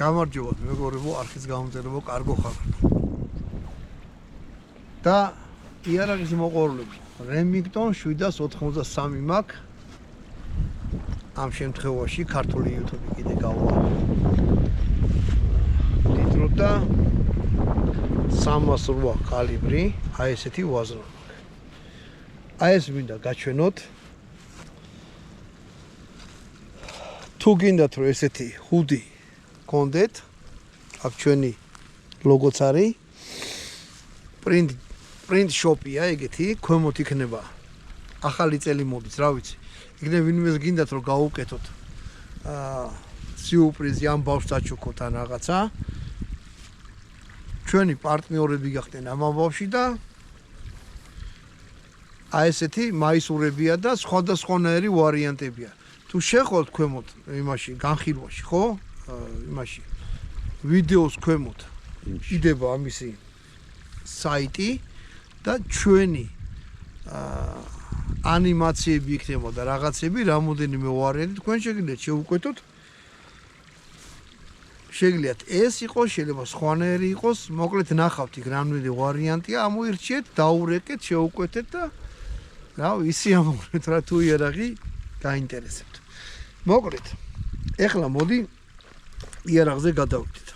გამარჯობათ მეგობრებო, არხის გამომწერებო, კარგო ხალხო. და იარაღის მოყვარულები. Remington 783 მაქვს. ამ შემთხვევაში ქართული YouTube კიდე გავა. დიდრო და 308 კალიბრი, აი ესეთი ვაზრო. აი ეს მინდა გაჩვენოთ. თუ გინდათ რომ ესეთი ჰუდი გქონდეთ, აქ ჩვენი ლოგოც არის. print shop-ია ეგეთი, ქვემოთ იქნება ახალი წელი მოდის, რა ვიცი. იქნებ ვინმეს გინდათ რომ გაუკეთოთ სიურპრიზი ამ ბავშვს აჩუქოთ ან რაღაცა. ჩვენი პარტნიორები გახდნენ ამ ამბავში და აი ესეთი მაისურებია და სხვადასხვანაირი ვარიანტებია. თუ შეხვალთ ქვემოთ იმაში განხილვაში, ხო? იმაში ვიდეოს ქვემოთ იდება ამისი საიტი და ჩვენი ანიმაციები იქნება და რაღაცები რამოდენიმე ვარიანტი თქვენ შეგიძლიათ შეუკვეთოთ. შეგიძლიათ ეს იყოს, შეიძლება სხვანაირი იყოს, მოკლედ ნახავთ იქ რამდენი ვარიანტია, ამოირჩიეთ, დაურეკეთ, შეუკვეთეთ და რა ისი ამოღრეთ რა თუ იარაღი გაინტერესებთ. მოკლედ ეხლა მოდი იარაღზე გადავიდეთ.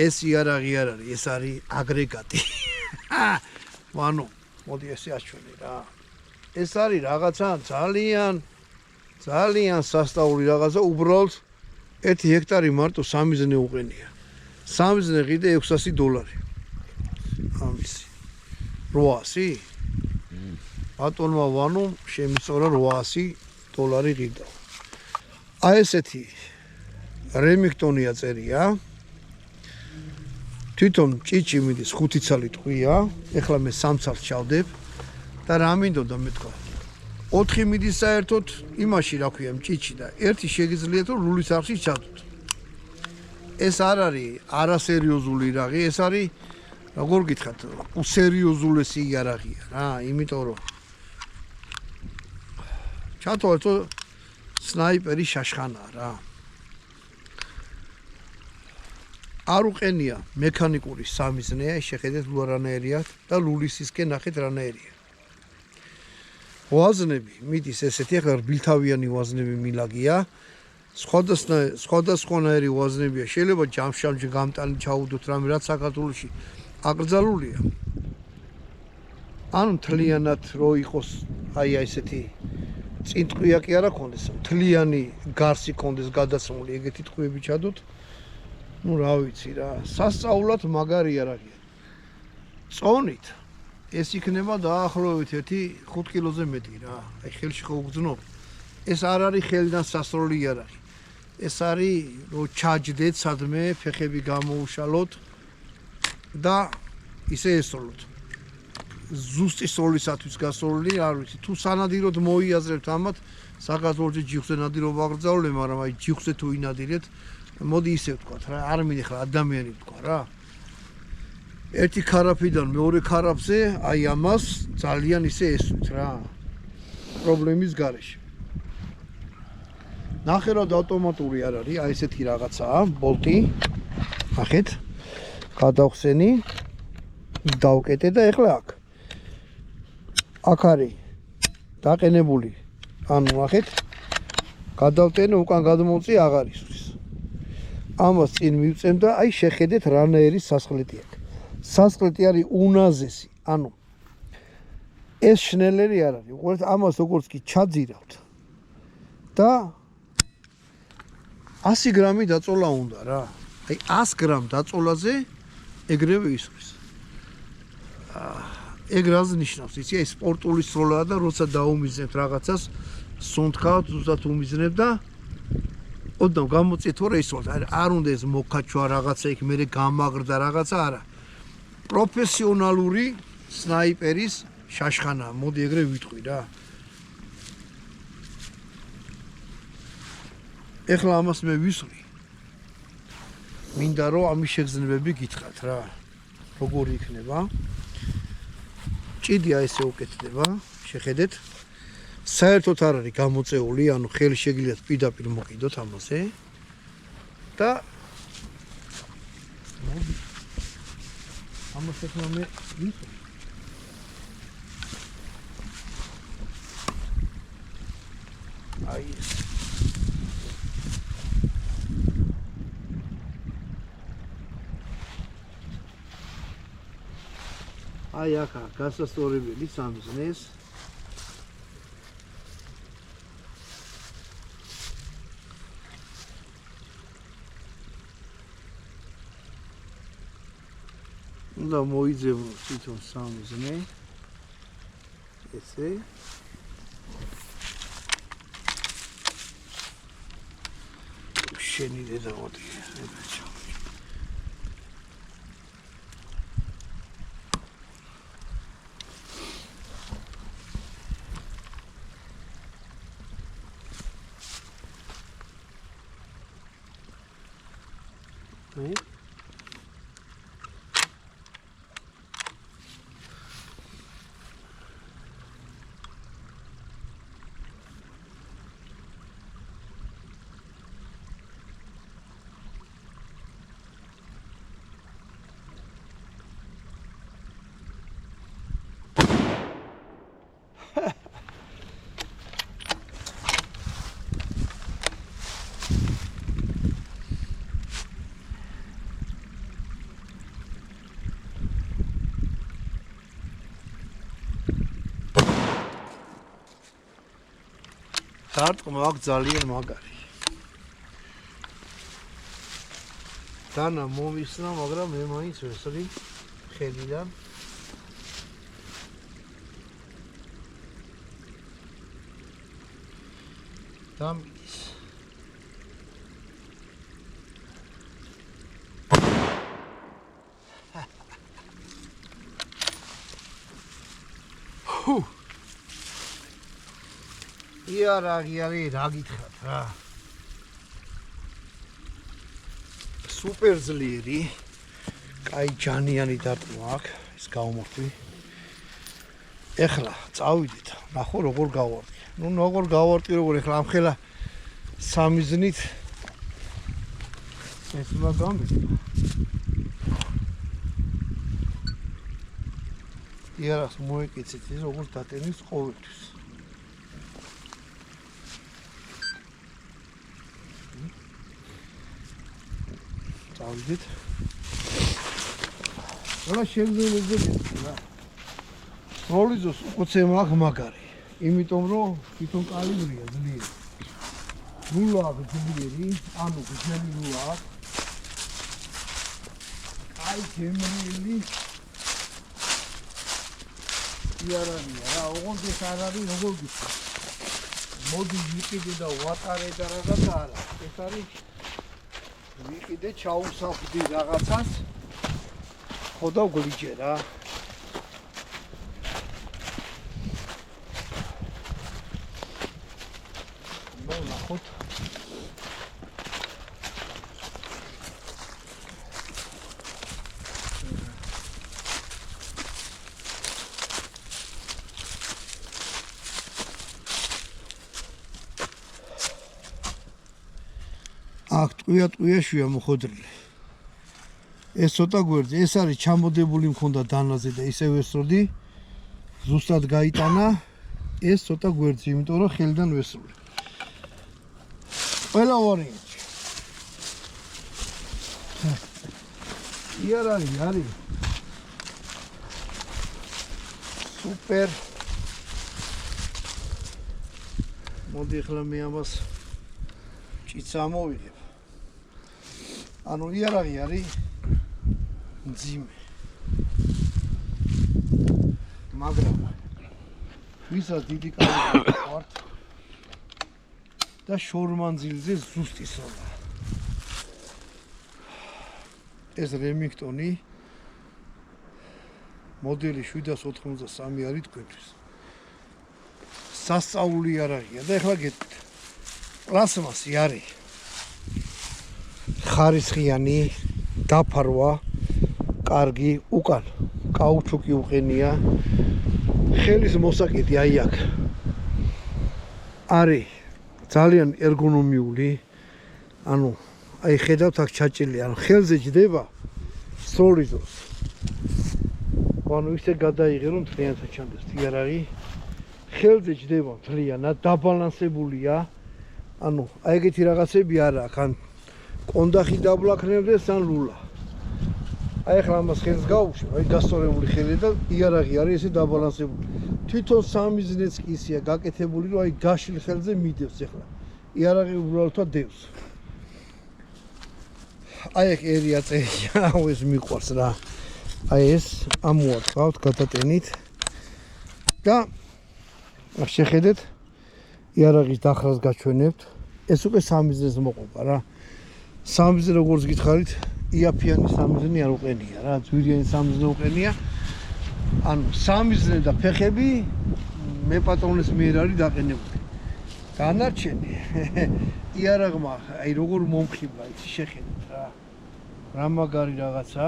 ეს იარაღი არ არის, ეს არის აგრეგატი. ანუ მოდი ესე აჩვენე რა. ეს არის რაღაცა ძალიან სასწაული რაღაცა, უბრალოდ 1 ჰექტარი მარტო 3 ზნე უყენია. 3 ზნე ღირდა $600. ამისი 800? ბატონმა ვანო შემიწორა $800 ღირდა. აი ესეთი Remington-ია წერია. თვითონ ჭიჭი მიდის 5 ცალი ტყვია. ეხლა მე 3 ცალს ჩავდებ და რა მინდოდა მეთქვა. 4 მიდის საერთოდ იმაში რა ქვია ჭიჭი და 1 შეგიძლიათ რომ რულის არხში ჩადოთ. ეს არ არის არასერიოზული იარაღი, ეს არის როგორ გითხრათ, უსერიოზულესი იარაღია რა, იმიტომ რომ ჩათვალეთ რომ სნაიპერი შაშხანაა რა. არ უყენია მექანიკური 3 ზნეა, შეხედეთ რანაირია და ლულისისკენ ნახეთ რანაირია. ვაზნები მიდის ესეთი, ახლა რბილთავიანი ვაზნები მილაგია. სხვადასხვანაირი ვაზნებია, შეიძლება ჯამშამში გამტანი ჩაუდოთ რამე, რაც საქართველოში აკრძალულია. ანუ მთლიანად რო იყოს აი ესეთი წინტყვია კი არა ქონდეს, მთლიანი გარსი ქონდეს გადაცმული, ეგეთი ტყვიები ჩადოთ. ну რა ვიცი რა, სასწაულად მაგარი იარაღია. წონით ეს იქნება დაახლოებით 5 კილოზე მეტი რა. აი ხელში ხო უგზნობ. ეს არ არის ხელიდან სასროლი იარაღი. ეს არის რომ ჩაჯდეთ სადმე, ფეხები გამოუშალოთ და ისე ესროლოთ. ზუსტი სროლისათვის გასროლი არ ვიცი. თუ სანადიროდ მოიაზრებთ ამათ, საქართველოში ჯიხზე ნადირობა აღრძალული, მაგრამ აი ჯიხზე თუ ინადირეთ, მოდი ისე ვთქვათ რა, არ მინახა ადამიანი ვთქვა რა. ერთი ქარაფიდან მეორე ქარაფზე, აი ამას ძალიან ისე ესვით რა. პრობლემის გარეშე. ნახევრად ავტომატური არ არის, აი ესეთი რაღაცაა, ბოლტი. ნახეთ. გადავხსენი, დავკეტე და ეხლა აქ. აქ არის დაყენებული. ანუ ნახეთ. გადავტენე, უკან გადმოვწი აღარ ისვრის. ამას წინ მივწემ და აი შეხედეთ რანაირი სასხლეტი აქვს. სასხლეტი არის უნაზესი, ანუ ეს შნელერი არ არის. უყურეთ ამას როგორც კი ჩაძირავთ და 100 გრამი დაწოლა უნდა რა. აი 100 გრამ დაწოლაზე ეგრევე ისვრის. ეგ რას ნიშნავს? იცი, აი სპორტული სროლაა და როცა დაუმიზნებთ რაღაცას, სუნთქავთ, ზუსტად უმიზნებ და ოდნავ გამოწიეთ თორე ისროლთ. არ უნდა ეს მოკაჩვა რაღაცა იქ მერე გამაგრდა რაღაცა არა. პროფესიონალური სნაიპერის შაშხანაა. მოდი ეგრე ვიტყვი რა. ეხლა ამას მე ვისვრი. მინდა რომ ამის შეგრძნებები გითხრათ რა. როგორი იქნება? ჭიდია ესე უკეთდება, შეხედეთ. საერთოდ არ არის გამოწეული, ანუ ხელი შეგიძლიათ პირდაპირ მოკიდოთ ამაზე. და მოდი ამას ეხლა მე ვიცი აი ეს აი აქა გასასწორებელი სამიზნეს უნდა მოიძებნო თვითონ სამიზნე ესე შენი დედა მოდი ებაჩო დარტყმა აქ ძალიან მაგარი. დანა მომისნა, მაგრამ მე მაინც ვესწრი ხედიდან. დამის. იარაღი არის, რა გითხრათ რა. სუპერ ძლიერი, კაი ჯანიანი დარტყმა აქვს, ეს გავმოხდი. ეხლა წავიდეთ, ნახო როგორ გავარდი. ნუ როგორ გავარდი, როგორ ეხლა ამხელა სამიზნით ეს უნდა გამიწვა. იარაღს მოეკიცეთ ის როგორც დატენის ყოველთვის. წავიდეთ. რა შეგძლებოდეთ რა. როლიზოს უცე მაგარი. იმიტომ რომ თვითონ კალიბრია ძლიერი. ნულა აქვს ძლიერი, ანუ ძლიერი ნულა აქვს. აი გემრიელი. იარაღია რა, ოღონდ ეს არ არის როგორ გიქნა. მოდი ვიყიდე და ვატარე და რაღაცა არა. ეს არის ვიყიდე ჩაუსაფრდი რაღაცას. ხო და გლიჯე რა. ნახოთ. აქ ტყვია მოხოდრილი. ეს ცოტა გვერდზე, ეს არის ჩამოდებული მქონდა დანაზე და ისევ ვესროდი. ზუსტად გაიტანა ეს ცოტა გვერდზე, იმიტომ რომ ხელიდან ვესროლე. ყველა ვარიანტი. იარაღი არის. სუპერ. მოდი ახლა მე ამას ჭიცა მოვიღებ. ანუ იარაღი არის მძიმე. მაგრამ ვისაც დიდი კალიბრი ვართ და შორმანძილზე ზუსტი სროლა. ეს რემინგტონი მოდელი 793 არის თქვენთვის. სასწაული იარაღია და ეხლა გეტყვით. პლასმასი არის. ხარისხიანი, დაფარვა, კარგი, უკან კაუჩუკი უყენია. ხელის მოსაკიდი აი აქ. არის ძალიან ერგონომიული, ანუ აი ხედავთ აქ ჩაჭრილი, ანუ ხელზე ჯდება სროლის დროს. ანუ ისე გადაიღე რომ მთლიანად ჩანდეს იარაღი. ხელზე ჯდება მთლიანად, დაბალანსებულია. ანუ აი ეგეთი რაღაცები არა აქვს, ან კონდახი დაბლაქნებდეს ან ლულა. აი ახლა ამას ხელს გაუშვი, აი გასწორებული ხელი და იარაღი არის ესე დაბალანსებული. თვითონ სამიზნეც კი ისეა გაკეთებული, რომ აი გაშლილ ხელზე მიდევს ახლა. იარაღი უბრალოდ დევს. აი ეგ ერია წერია, ეს მიყვარს რა. აი ეს ამოაწყავთ გადატენით და შეხედეთ იარაღის დახრას გაჩვენებთ. ეს უკვე სამიზნეს მოყვება რა. სამიზნე როგორც გითხარით, იაფიანი სამიზნე არ უყენია რა, ძვირიანი სამიზნე უყენია. ანუ სამიზნე და ფეხები მე პატრონის მიერ არის დაყენებული. განარჩენი იარაღმა აი როგორ მომხიბლა ის შეხედეთ რა. რა მაგარი რაღაცა.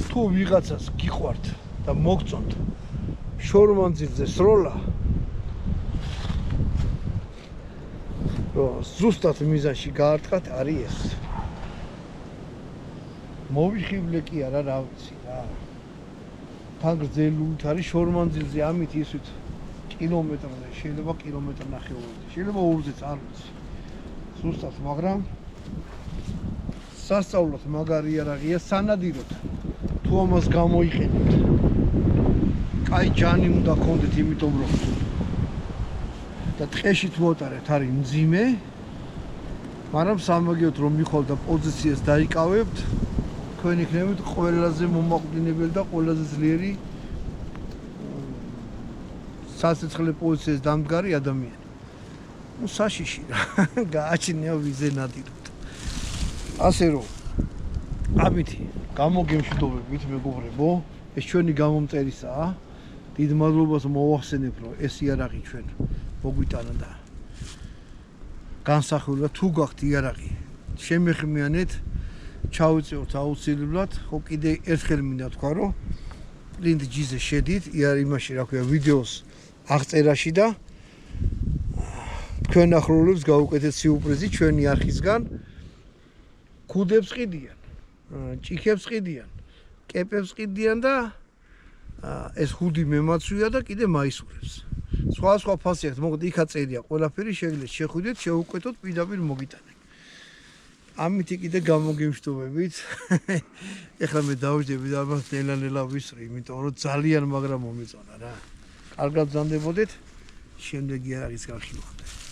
თუ ვიღაცას გიყვართ და მოგწონთ შორმანძილზე სროლა, რომ ზუსტად მიზანში გაარტყათ, არის ეს. მოვიხიბლე კი არა, რა ვიცი რა. თან გრძელულით არის შორმანძილზე, ამით ისვით კილომეტრზე, შეიძლება კილომეტრი ნახევარზე, შეიძლება ორზეც არ ვიცი. ზუსტად, მაგრამ სასწაულად მაგარი იარაღია, სანადიროდ თუ ამას გამოიყენებთ. კაი ჯანი უნდა გქონდეთ, იმიტომ რომ და ტყეში თუ ოტარებთ არის მძიმე, მაგრამ სამაგიეროდ რომ მიხვალ და პოზიციას დაიკავებთ, თქვენ იქნებით ყველაზე მომაკვდინებელი და ყველაზე ძლიერი სასიცხლე პოზიციას დამდგარი ადამიანი. ნუ საშიში რა, გააჩნია ვიზე ნადირობთ. ასე რომ ამითი გამოგემშვიდობებით მეგობრებო, ეს ჩვენი გამომწერისაა. დიდ მადლობას მოვახსენებ, რომ ეს იარაღი ჩვენ მოგვიტანა და განსახილვება თუ გაქვთ იარაღი, შემეხმიანეთ, ჩავიწევთ აუცილებლად. ხო კიდე ერთხელ მინდა თქვა, რომ პრინტ ჯიზე შედით, იმაში რა ქვია, ვიდეოს აღწერაში და თქვენ ახლობლებს გავუკეთეთ სიურპრიზი ჩვენი არხისგან. ქუდებს ყიდიან, ჭიქებს ყიდიან, კეპებს ყიდიან და ეს ხუდი მემაცვია და კიდე მაისურებს. სხვა ფასი აქვს, მოკლედ იქა წერია, ყველაფერი შეგიძლიათ შეხვიდეთ, შეუკვეთოთ, პირდაპირ მოგიტანეთ. ამითი კიდე გამოგემშვიდობებით. ეხლა მე დავждები და ამას ნელა ვისწრი, იმიტომ რომ ძალიან მაგრა მომეწონა რა. კარგად ბრძანდებოდეთ, შემდეგ იარაღის გარში ვახდეთ.